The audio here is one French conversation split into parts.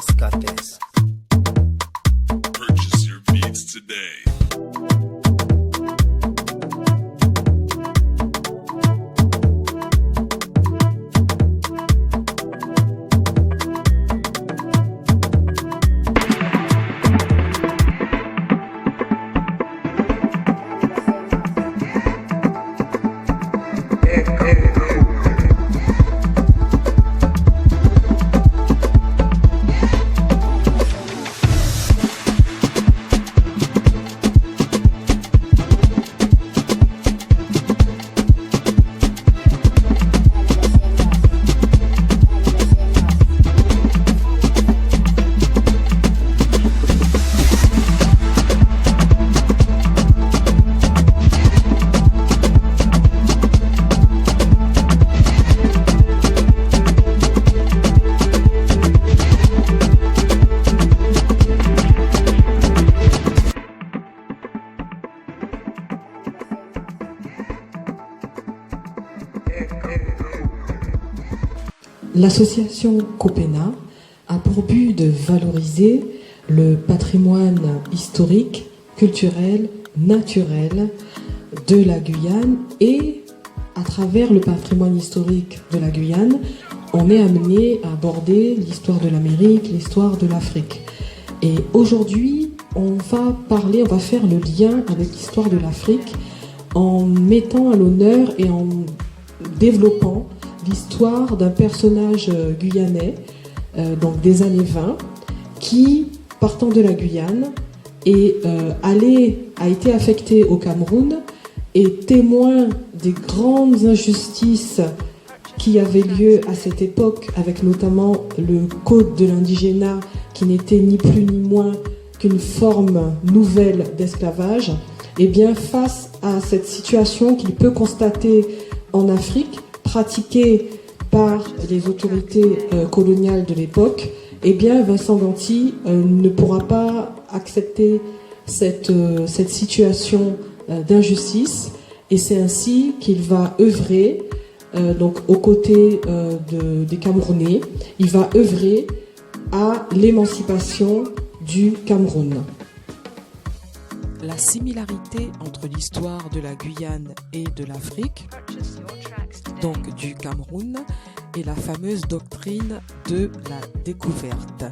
Scottés. Purchase your beats today. L'association Copena a pour but de valoriser le patrimoine historique, culturel, naturel de la Guyane, et à travers le patrimoine historique de la Guyane, on est amené à aborder l'histoire de l'Amérique, l'histoire de l'Afrique. Et aujourd'hui, on va faire le lien avec l'histoire de l'Afrique en mettant à l'honneur et en développant l'histoire d'un personnage guyanais, donc des années 20, qui, partant de la Guyane, a été affecté au Cameroun et témoin des grandes injustices qui avaient lieu à cette époque, avec notamment le code de l'indigénat, qui n'était ni plus ni moins qu'une forme nouvelle d'esclavage. Et bien, face à cette situation qu'il peut constater en Afrique, pratiquée par les autorités coloniales de l'époque, eh bien Vincent Ganty ne pourra pas accepter cette situation d'injustice, et c'est ainsi qu'il va œuvrer, donc aux côtés des Camerounais, il va œuvrer à l'émancipation du Cameroun. La similarité entre l'histoire de la Guyane et de l'Afrique, donc du Cameroun, est la fameuse doctrine de la découverte.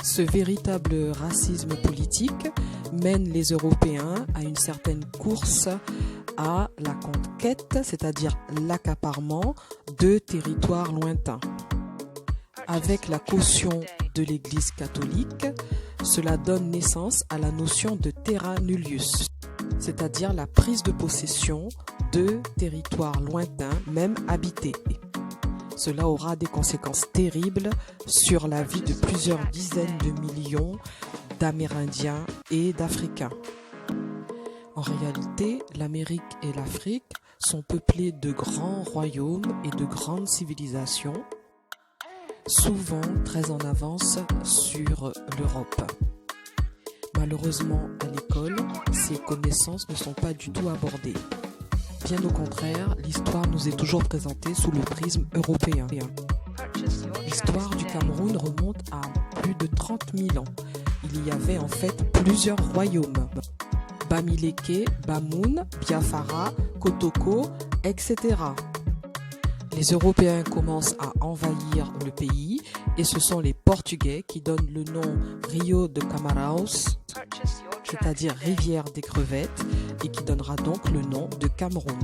Ce véritable racisme politique mène les Européens à une certaine course à la conquête, c'est-à-dire l'accaparement de territoires lointains. Avec la caution de l'Église catholique, cela donne naissance à la notion de terra nullius, c'est-à-dire la prise de possession de territoires lointains, même habités. Cela aura des conséquences terribles sur la vie de plusieurs dizaines de millions d'Amérindiens et d'Africains. En réalité, l'Amérique et l'Afrique sont peuplées de grands royaumes et de grandes civilisations, souvent très en avance sur l'Europe. Malheureusement, à l'école, ces connaissances ne sont pas du tout abordées. Bien au contraire, l'histoire nous est toujours présentée sous le prisme européen. L'histoire du Cameroun remonte à plus de 30 000 ans. Il y avait en fait plusieurs royaumes. Bamileke, Bamoun, Biafara, Kotoko, etc. Les Européens commencent à envahir le pays et ce sont les Portugais qui donnent le nom Rio de Camaraos, c'est-à-dire rivière des crevettes, et qui donnera donc le nom de Cameroun.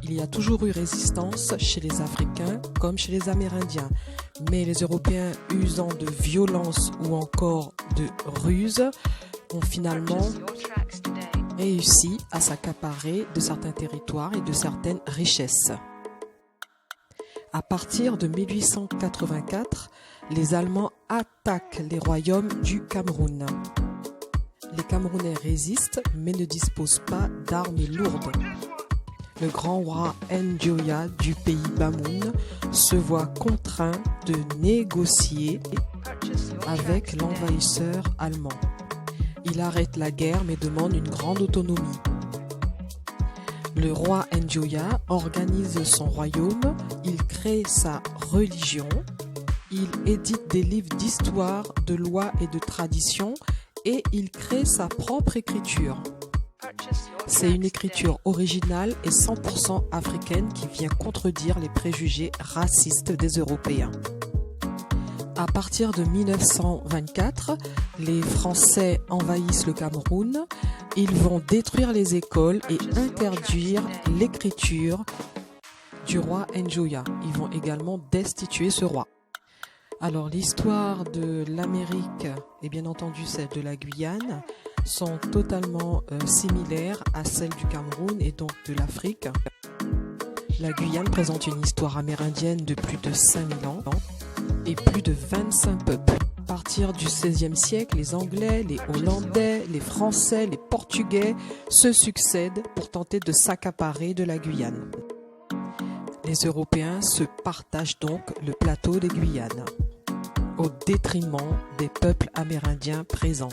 Il y a toujours eu résistance chez les Africains comme chez les Amérindiens, mais les Européens, usant de violence ou encore de ruse, ont finalement réussi à s'accaparer de certains territoires et de certaines richesses. À partir de 1884, les Allemands attaquent les royaumes du Cameroun. Les Camerounais résistent mais ne disposent pas d'armes lourdes. Le grand roi Njoya du pays Bamoun se voit contraint de négocier avec l'envahisseur allemand. Il arrête la guerre mais demande une grande autonomie. Le roi Njoya organise son royaume, il crée sa religion, il édite des livres d'histoire, de lois et de traditions et il crée sa propre écriture. C'est une écriture originale et 100% africaine qui vient contredire les préjugés racistes des Européens. À partir de 1924, les Français envahissent le Cameroun. Ils vont détruire les écoles et interdire l'écriture du roi Njoya. Ils vont également destituer ce roi. Alors l'histoire de l'Amérique et bien entendu celle de la Guyane sont totalement similaires à celle du Cameroun et donc de l'Afrique. La Guyane présente une histoire amérindienne de plus de 5000 ans et plus de 25 peuples. À partir du XVIe siècle, les Anglais, les Hollandais, les Français, les Portugais se succèdent pour tenter de s'accaparer de la Guyane. Les Européens se partagent donc le plateau des Guyanes, au détriment des peuples amérindiens présents.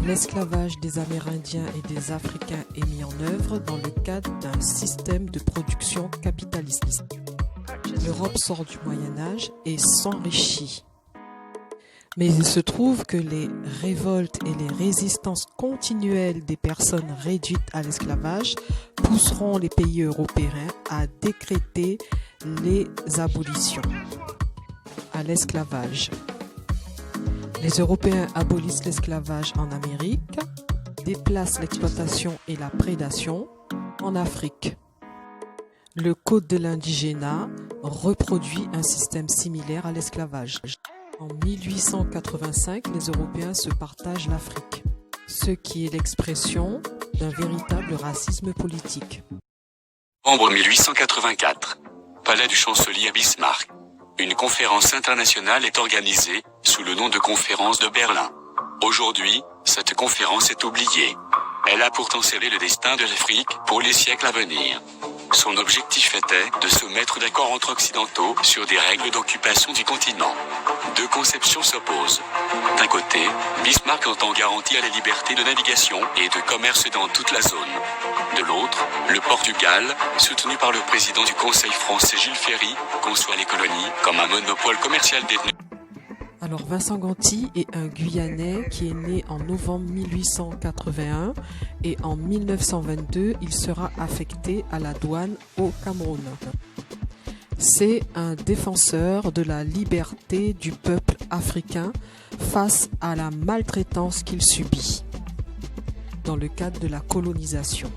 L'esclavage des Amérindiens et des Africains est mis en œuvre dans le cadre d'un système de production capitaliste. L'Europe sort du Moyen-Âge et s'enrichit. Mais il se trouve que les révoltes et les résistances continuelles des personnes réduites à l'esclavage pousseront les pays européens à décréter les abolitions à l'esclavage. Les Européens abolissent l'esclavage en Amérique, déplacent l'exploitation et la prédation en Afrique. Le Code de l'indigénat reproduit un système similaire à l'esclavage. En 1885, les Européens se partagent l'Afrique, ce qui est l'expression d'un véritable racisme politique. Novembre 1884, Palais du Chancelier à Bismarck. Une conférence internationale est organisée sous le nom de Conférence de Berlin. Aujourd'hui, cette conférence est oubliée. Elle a pourtant scellé le destin de l'Afrique pour les siècles à venir. Son objectif était de se mettre d'accord entre occidentaux sur des règles d'occupation du continent. Deux conceptions s'opposent. D'un côté, Bismarck entend garantir la liberté de navigation et de commerce dans toute la zone. De l'autre, le Portugal, soutenu par le président du Conseil français Jules Ferry, conçoit les colonies comme un monopole commercial détenu. Alors Vincent Ganty est un Guyanais qui est né en novembre 1881 et en 1922, il sera affecté à la douane au Cameroun. C'est un défenseur de la liberté du peuple africain face à la maltraitance qu'il subit dans le cadre de la colonisation.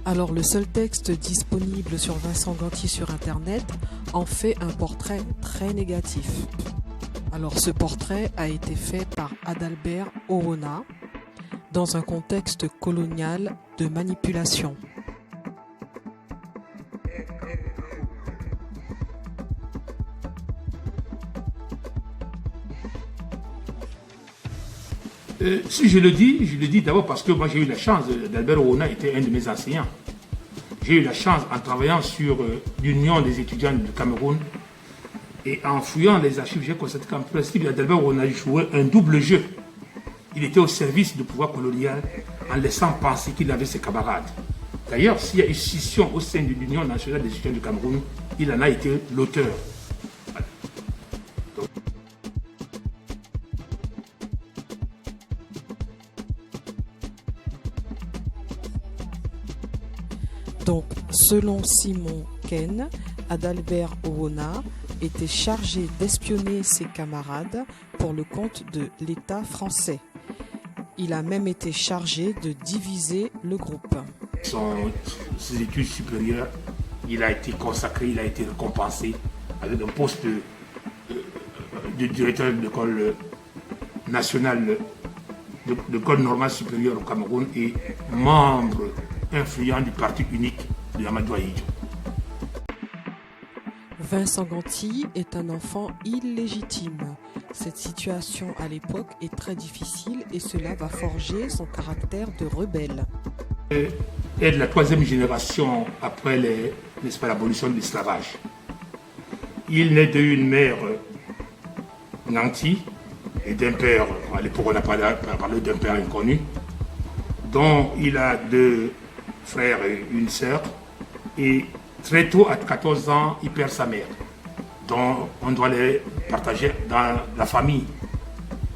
Alors le seul texte disponible sur Vincent Ganty sur Internet en fait un portrait très négatif. Alors ce portrait a été fait par Adalbert Orona dans un contexte colonial de manipulation. Si je le dis d'abord parce que moi j'ai eu la chance, d'Albert Orona était un de mes enseignants. J'ai eu la chance en travaillant sur l'Union des étudiants du Cameroun et en fouillant les archives, j'ai constaté qu'en principe, Adalbert Orona jouait un double jeu. Il était au service du pouvoir colonial en laissant penser qu'il avait ses camarades. D'ailleurs, s'il y a une scission au sein de l'Union nationale des étudiants du Cameroun, il en a été l'auteur. Donc, selon Simon Ken, Adalbert Orona était chargé d'espionner ses camarades pour le compte de l'État français. Il a même été chargé de diviser le groupe. Ses études supérieures, il a été consacré, il a été récompensé avec un poste de directeur de l'école nationale, de l'école normale supérieure au Cameroun et membre influent du parti unique de Amadou Ahidjo. Vincent Ganty est un enfant illégitime. Cette situation à l'époque est très difficile et cela va forger son caractère de rebelle. Il est de la troisième génération après l'abolition de l'esclavage. Il naît d'une mère nantie et d'un père, à l'époque on a parlé d'un père inconnu, dont il a deux frères et une sœur, et très tôt, à 14 ans, il perd sa mère. dont on doit les partager dans la famille,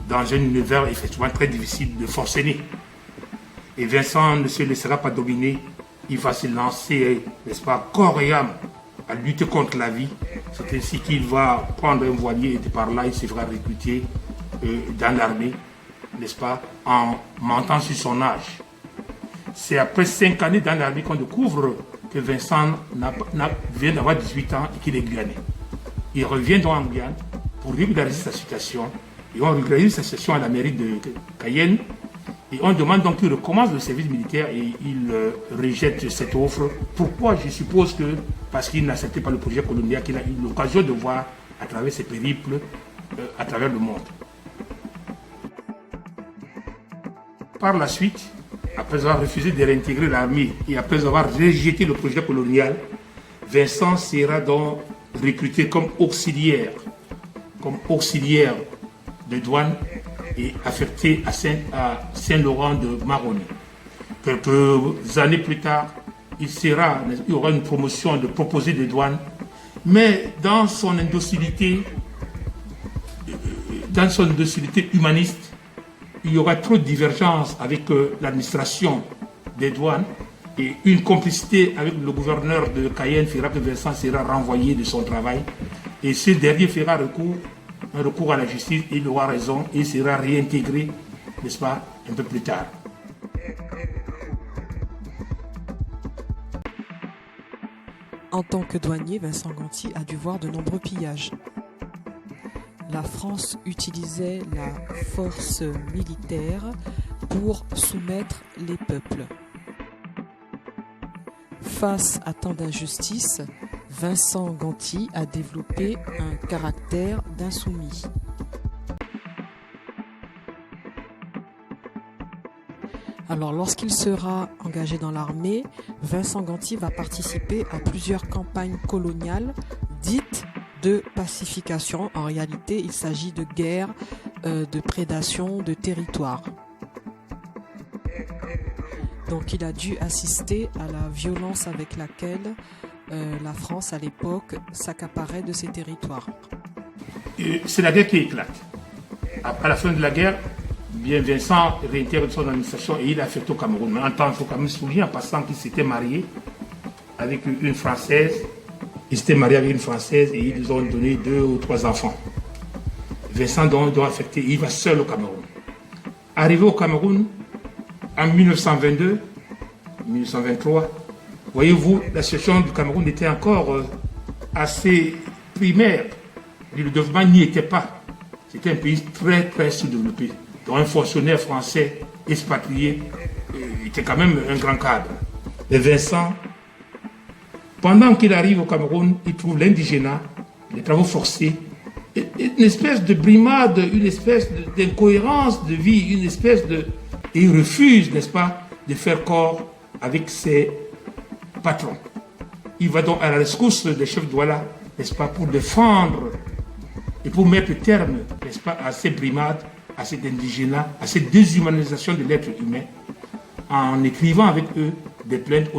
dans un univers effectivement très difficile de forcené. Et Vincent ne se laissera pas dominer, il va se lancer, n'est-ce pas, corps et âme à lutter contre la vie. C'est ainsi qu'il va prendre un voilier et de par là il se fera recruter dans l'armée, n'est-ce pas, en mentant sur son âge. C'est après 5 années dans l'armée qu'on découvre que Vincent vient d'avoir 18 ans et qu'il est guyanais. Il revient donc en Guyane pour régulariser sa situation. Et on régularise sa situation à la mairie de Cayenne. Et on demande donc qu'il recommence le service militaire et il rejette cette offre. Pourquoi? Je suppose que parce qu'il n'acceptait pas le projet colonial qu'il a eu l'occasion de voir à travers ses périples à travers le monde. Par la suite, après avoir refusé de réintégrer l'armée et après avoir rejeté le projet colonial, Vincent sera donc recruté comme auxiliaire de douane et affecté à Saint-Laurent de Maroni. Quelques années plus tard, il y aura une promotion de proposé de douane, mais dans son indocilité humaniste, il y aura trop de divergences avec l'administration des douanes et une complicité avec le gouverneur de Cayenne fera que Vincent sera renvoyé de son travail et ce dernier fera un recours à la justice, il aura raison et sera réintégré, n'est-ce pas, un peu plus tard. En tant que douanier, Vincent Ganty a dû voir de nombreux pillages. La France utilisait la force militaire pour soumettre les peuples. Face à tant d'injustices, Vincent Ganty a développé un caractère d'insoumis. Alors, lorsqu'il sera engagé dans l'armée, Vincent Ganty va participer à plusieurs campagnes coloniales dites de pacification. En réalité, il s'agit de guerre, de prédation de territoire. Donc, il a dû assister à la violence avec laquelle la France, à l'époque, s'accaparait de ses territoires. C'est la guerre qui éclate. À la fin de la guerre, bien Vincent réintègre son administration et il est affecté au Cameroun. Mais en tant que Cameroun, se souvient en passant qu'il s'était marié avec une Française. Il s'était marié avec une Française et ils ont donné 2 ou 3 enfants. Vincent doit affecter, il va seul au Cameroun. Arrivé au Cameroun, en 1922, 1923, voyez-vous, la situation du Cameroun était encore assez primaire. Le développement n'y était pas. C'était un pays très, très sous-développé. Donc un fonctionnaire français expatrié était quand même un grand cadre. Et Vincent, pendant qu'il arrive au Cameroun, il trouve l'indigénat, les travaux forcés, une espèce de brimade, une espèce d'incohérence de vie, une espèce de... Et il refuse, n'est-ce pas, de faire corps avec ses patrons. Il va donc à la rescousse des chefs douala, n'est-ce pas, pour défendre et pour mettre terme, n'est-ce pas, à ces brimades, à cet indigénat, à cette déshumanisation de l'être humain, en écrivant avec eux des plaintes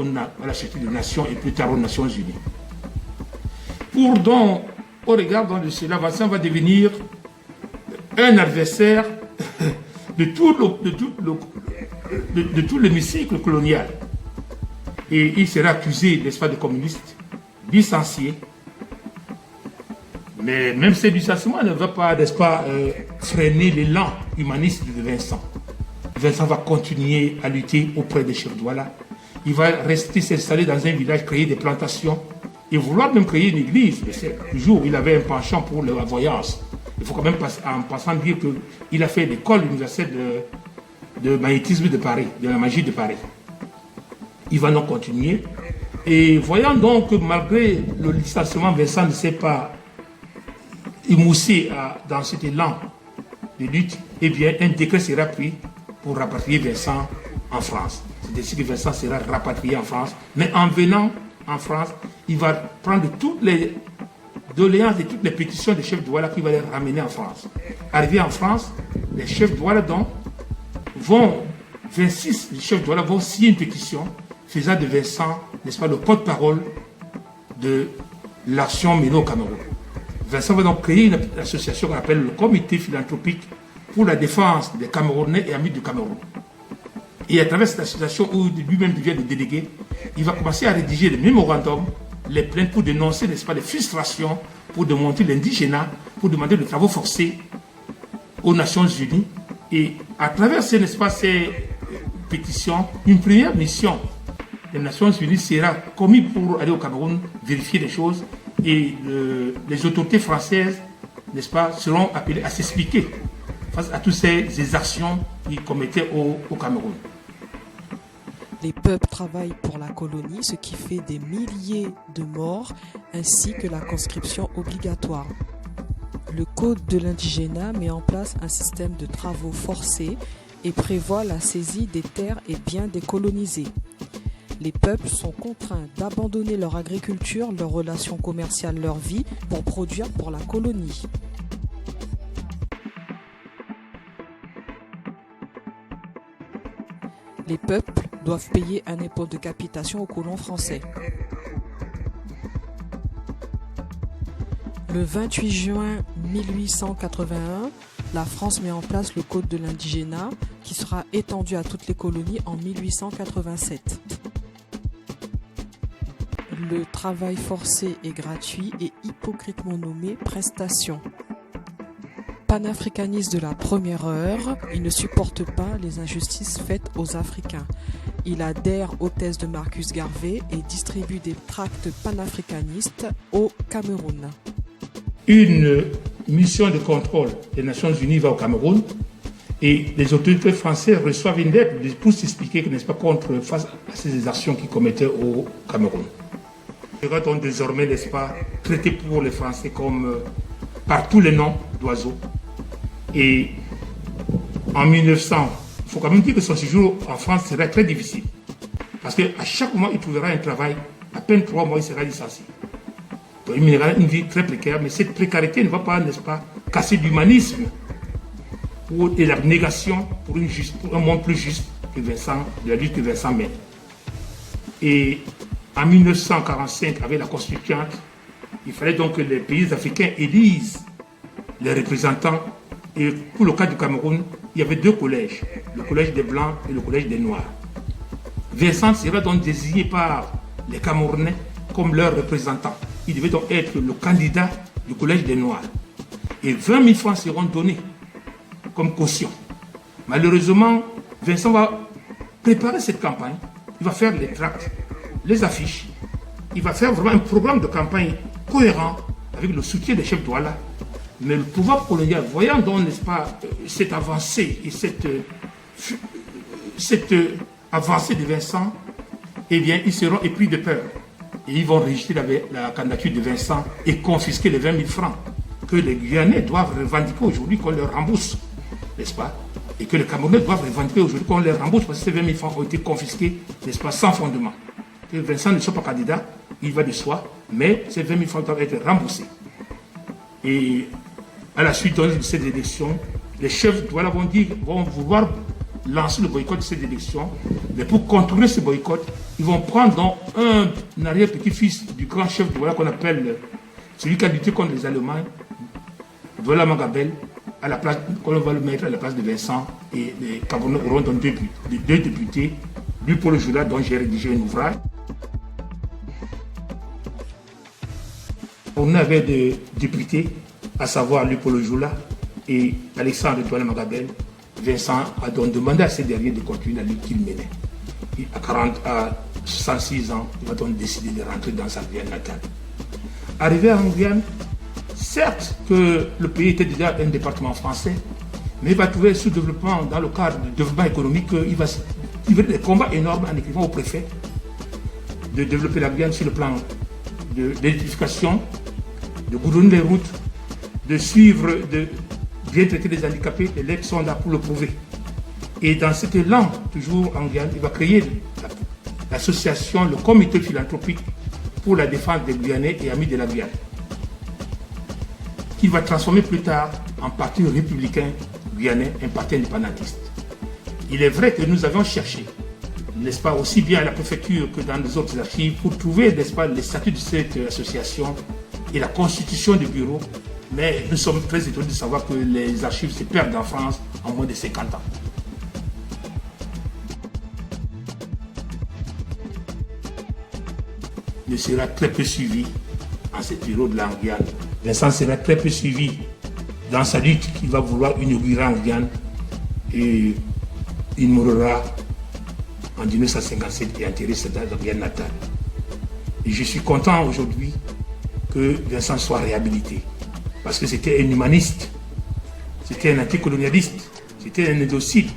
à la Société des Nations et plus tard aux Nations Unies. Pour donc, au regard de cela, Vincent va devenir un adversaire de tout l'hémicycle colonial. Et il sera accusé, n'est-ce pas, de communiste, licencié. Mais même ces licenciements ne vont pas, n'est-ce pas, freiner l'élan humaniste de Vincent. Vincent va continuer à lutter auprès des chefs douala. Il va rester s'installer dans un village, créer des plantations et vouloir même créer une église. Toujours, il avait un penchant pour la voyance. Il faut quand même, en passant, dire qu'il a fait l'école universelle de magnétisme de Paris, de la magie de Paris. Il va donc continuer. Et voyant donc que malgré le licenciement, Vincent ne s'est pas émoussé dans cet élan de lutte, eh bien, un décret sera pris pour rapatrier Vincent en France. C'est ainsi que Vincent sera rapatrié en France. Mais en venant en France, il va prendre toutes les doléances et toutes les pétitions des chefs douala qui va les ramener en France. Arrivé en France, les chefs douala donc 26 chefs douala vont signer une pétition faisant de Vincent, n'est-ce pas, le porte-parole de l'action menée au Cameroun. Vincent va donc créer une association qu'on appelle le Comité philanthropique pour la défense des Camerounais et amis du Cameroun. Et à travers cette association où lui-même devient le délégué, il va commencer à rédiger des mémorandums, les plaintes pour dénoncer, n'est-ce pas, les frustrations, pour démontrer l'indigénat, pour demander le travail forcé aux Nations Unies. Et à travers ces, n'est-ce pas, ces pétitions, une première mission des Nations Unies sera commise pour aller au Cameroun vérifier les choses et les autorités françaises, n'est-ce pas, seront appelées à s'expliquer face à toutes ces exactions qu'ils commettaient au Cameroun. Les peuples travaillent pour la colonie, ce qui fait des milliers de morts ainsi que la conscription obligatoire. Le Code de l'indigénat met en place un système de travaux forcés et prévoit la saisie des terres et biens décolonisés. Les peuples sont contraints d'abandonner leur agriculture, leurs relations commerciales, leur vie pour produire pour la colonie. Les peuples doivent payer un impôt de capitation aux colons français. Le 28 juin 1881, la France met en place le Code de l'indigénat qui sera étendu à toutes les colonies en 1887. Le travail forcé est gratuit et hypocritement nommé prestation. Panafricaniste de la première heure, il ne supporte pas les injustices faites aux Africains. Il adhère aux thèses de Marcus Garvey et distribue des tracts panafricanistes au Cameroun. Une mission de contrôle des Nations Unies va au Cameroun et les autorités françaises reçoivent une lettre pour s'expliquer, n'est-ce pas, face à ces actions qu'ils commettaient au Cameroun. Il sera donc désormais, n'est-ce pas, traité pour les Français comme par tous les noms d'oiseaux. Et en 1900, il faut quand même dire que son séjour en France serait très difficile. Parce qu'à chaque moment, il trouvera un travail, à peine 3 mois, il sera licencié. Donc, il mènera une vie très précaire, mais cette précarité ne va pas, n'est-ce pas, casser l'humanisme et l'abnégation pour un monde plus juste que Vincent, de la lutte que Vincent mène. Et en 1945, avec la Constituante, il fallait donc que les pays africains élisent les représentants. Et pour le cas du Cameroun, il y avait 2 collèges, le collège des Blancs et le collège des Noirs. Vincent sera donc désigné par les Camerounais comme leur représentant. Il devait donc être le candidat du collège des Noirs. Et 20 000 francs seront donnés comme caution. Malheureusement, Vincent va préparer cette campagne. Il va faire les tracts, les affiches. Il va faire vraiment un programme de campagne cohérent avec le soutien des chefs Douala. Mais le pouvoir colonial, voyant donc, n'est-ce pas, cette avancée et cette avancée de Vincent, eh bien, ils seront épris de peur. Et ils vont rejeter la candidature de Vincent et confisquer les 20 000 francs que les Guyanais doivent revendiquer aujourd'hui qu'on leur rembourse, n'est-ce pas? Et que les Camerounais doivent revendiquer aujourd'hui qu'on leur rembourse parce que ces 20 000 francs ont été confisqués, n'est-ce pas, sans fondement. Que Vincent ne soit pas candidat, il va de soi, mais ces 20 000 francs doivent être remboursés. Et à la suite de cette élection, les chefs de Douala vont vouloir lancer le boycott de cette élection, mais pour contrôler ce boycott, ils vont prendre donc un arrière-petit-fils du grand chef de Douala qu'on appelle celui qui a lutté contre les Allemands, Douala Magabel, à la place, qu'on va le mettre à la place de Vincent, et les Camerounais auront donc 2 députés, lui pour le jour-là, dont j'ai rédigé un ouvrage. On avait des députés, à savoir lui pour le jour-là, et Alexandre Douala Magabel. Vincent a donc demandé à ces derniers de continuer la lutte qu'il menait. Et à 66 ans, il va donc décider de rentrer dans sa Guyane natale. Arrivé en Guyane, certes que le pays était déjà un département français, mais il va trouver sous-développement dans le cadre du développement économique. Il va livrer des combats énormes en écrivant au préfet de développer la Guyane sur le plan de l'électrification, de goudronner les routes, de suivre, de bien traiter les handicapés. Les lettres sont là pour le prouver. Et dans cet élan, toujours en Guyane, il va créer l'association, le comité philanthropique pour la défense des Guyanais et amis de la Guyane, qu'il va transformer plus tard en parti républicain guyanais, un parti indépendantiste. Il est vrai que nous avons cherché, n'est-ce pas, aussi bien à la préfecture que dans les autres archives, pour trouver, n'est-ce pas, les statuts de cette association, et la constitution du bureau, mais nous sommes très étonnés de savoir que les archives se perdent en France en moins de 50 ans. Il sera très peu suivi en cette période de la Guyane. Vincent sera très peu suivi dans sa lutte qu'il va vouloir inaugurer en Guyane et il mourra en 1957 et enterré dans la Guyane natale. Et je suis content aujourd'hui que Vincent soit réhabilité parce que c'était un humaniste, c'était un anticolonialiste, c'était un indocile.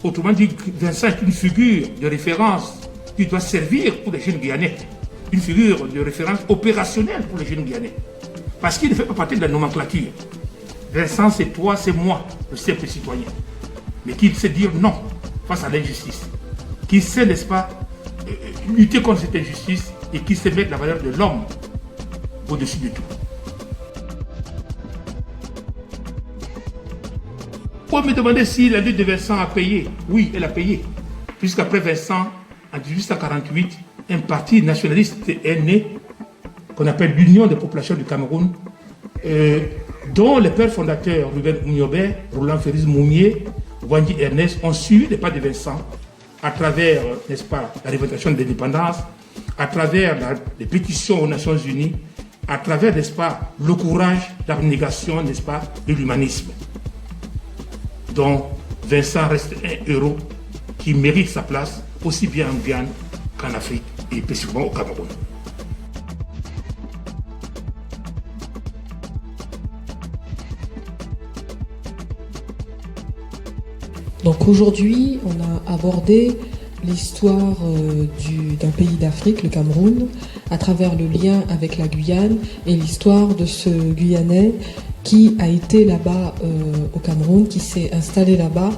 Autrement dit, Vincent est une figure de référence qui doit servir pour les jeunes Guyanais. Une figure de référence opérationnelle pour les jeunes Guyanais. Parce qu'il ne fait pas partie de la nomenclature. Vincent, c'est toi, c'est moi, le simple citoyen. Mais qu'il sait dire non face à l'injustice. Qu'il sait, n'est-ce pas, lutter contre cette injustice et qu'il sait mettre la valeur de l'homme au-dessus de tout. Pour me demander si la lutte de Vincent a payé. Oui, elle a payé. Puisqu'après Vincent, en 1848, un parti nationaliste est né, qu'on appelle l'Union des populations du Cameroun, dont les pères fondateurs, Ruben Oumiobe, Roland Félix Moumier, Wandi Ernest, ont suivi les pas de Vincent à travers, n'est-ce pas, la révocation de l'indépendance, à travers les pétitions aux Nations Unies, à travers, n'est-ce pas, le courage, l'abnégation, n'est-ce pas, de l'humanisme. Donc, Vincent reste un héros qui mérite sa place, aussi bien en Guyane qu'en Afrique et spécifiquement au Cameroun. Donc aujourd'hui, on a abordé l'histoire d'un pays d'Afrique, le Cameroun, à travers le lien avec la Guyane et l'histoire de ce Guyanais qui a été là-bas au Cameroun, qui s'est installé là-bas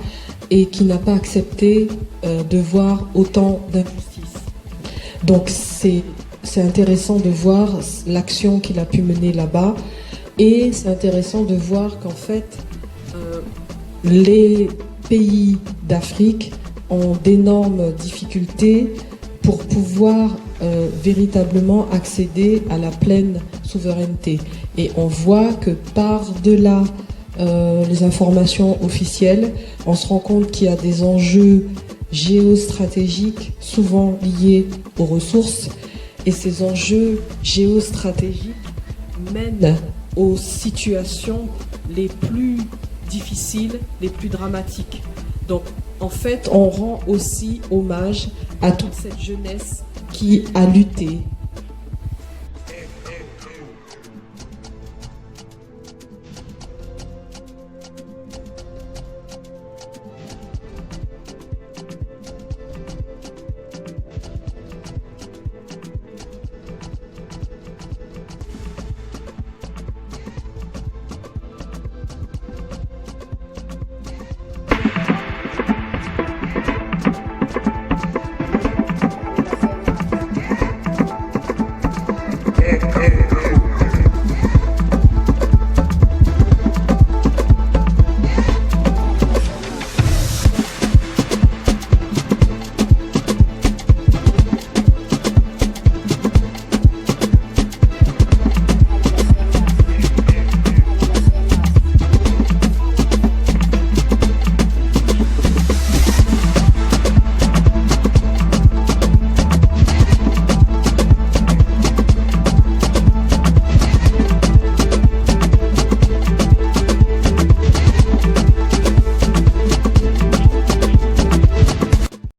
et qui n'a pas accepté de voir autant d'injustice. Donc c'est intéressant de voir l'action qu'il a pu mener là-bas et c'est intéressant de voir qu'en fait les pays d'Afrique ont d'énormes difficultés pour pouvoir véritablement accéder à la pleine souveraineté. Et on voit que par-delà les informations officielles, on se rend compte qu'il y a des enjeux géostratégiques souvent liés aux ressources et ces enjeux géostratégiques mènent aux situations les plus difficiles, les plus dramatiques. Donc en fait, on rend aussi hommage à toute cette jeunesse qui a lutté,